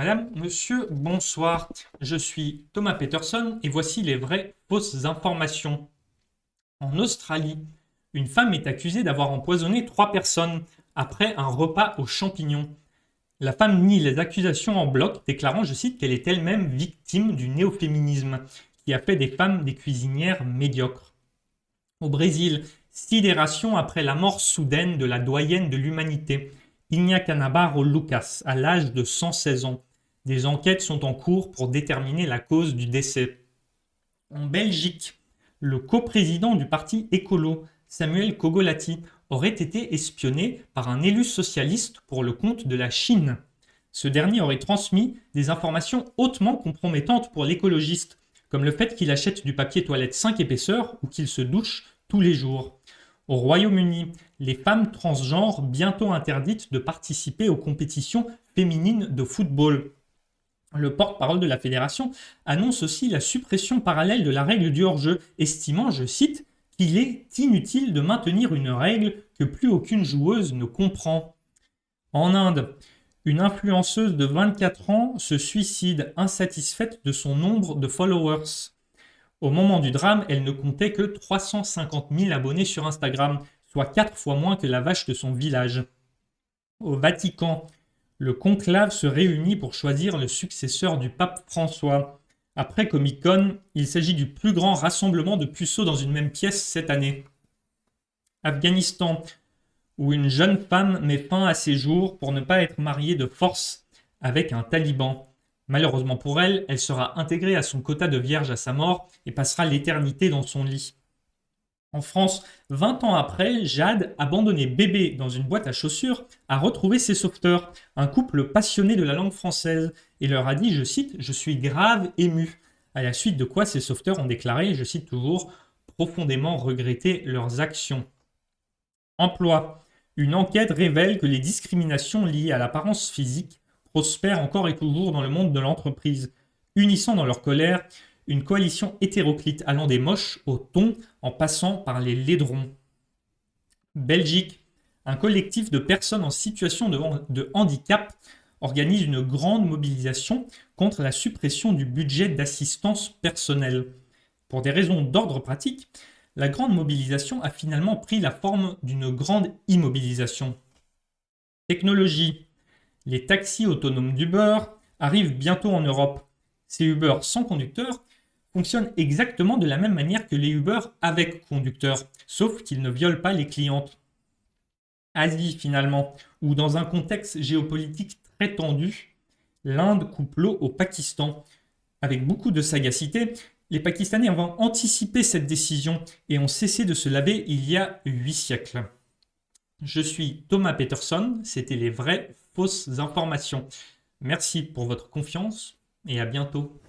Madame, monsieur, bonsoir. Je suis Thomas Peterson et voici les vraies fausses informations. En Australie, une femme est accusée d'avoir empoisonné 3 personnes après un repas aux champignons. La femme nie les accusations en bloc, déclarant, je cite, qu'elle est elle-même victime du néo-féminisme, qui a fait des femmes des cuisinières médiocres. Au Brésil, sidération après la mort soudaine de la doyenne de l'humanité, Ignaca Navarro Lucas, à l'âge de 116 ans. Des enquêtes sont en cours pour déterminer la cause du décès. En Belgique, le coprésident du parti écolo, Samuel Kogolati, aurait été espionné par un élu socialiste pour le compte de la Chine. Ce dernier aurait transmis des informations hautement compromettantes pour l'écologiste, comme le fait qu'il achète du papier toilette 5 épaisseurs ou qu'il se douche tous les jours. Au Royaume-Uni, les femmes transgenres bientôt interdites de participer aux compétitions féminines de football. Le porte-parole de la fédération annonce aussi la suppression parallèle de la règle du hors-jeu, estimant, je cite, qu'il est inutile de maintenir une règle que plus aucune joueuse ne comprend. En Inde, une influenceuse de 24 ans se suicide insatisfaite de son nombre de followers. Au moment du drame, elle ne comptait que 350 000 abonnés sur Instagram, soit 4 fois moins que la vache de son village. Au Vatican, le conclave se réunit pour choisir le successeur du pape François. Après Comic-Con, il s'agit du plus grand rassemblement de puceaux dans une même pièce cette année. Afghanistan, où une jeune femme met fin à ses jours pour ne pas être mariée de force avec un taliban. Malheureusement pour elle, elle sera intégrée à son quota de vierges à sa mort et passera l'éternité dans son lit. En France, 20 ans après, Jade, abandonné bébé dans une boîte à chaussures, a retrouvé ses sauveteurs, un couple passionné de la langue française, et leur a dit, je cite, « Je suis grave ému », à la suite de quoi ces sauveteurs ont déclaré, je cite toujours, « profondément regretter leurs actions ». Emploi. Une enquête révèle que les discriminations liées à l'apparence physique prospèrent encore et toujours dans le monde de l'entreprise, unissant dans leur colère une coalition hétéroclite allant des moches aux tons en passant par les laidrons. Belgique, un collectif de personnes en situation de handicap organise une grande mobilisation contre la suppression du budget d'assistance personnelle. Pour des raisons d'ordre pratique, la grande mobilisation a finalement pris la forme d'une grande immobilisation. Technologie. Les taxis autonomes d'Uber arrivent bientôt en Europe. Ces Uber sans conducteur fonctionnent exactement de la même manière que les Uber avec conducteur, sauf qu'ils ne violent pas les clientes. Asie finalement, où dans un contexte géopolitique très tendu, l'Inde coupe l'eau au Pakistan. Avec beaucoup de sagacité, les Pakistanais ont anticipé cette décision et ont cessé de se laver il y a 8 siècles. Je suis Thomas Peterson, c'était les vraies fausses informations. Merci pour votre confiance et à bientôt.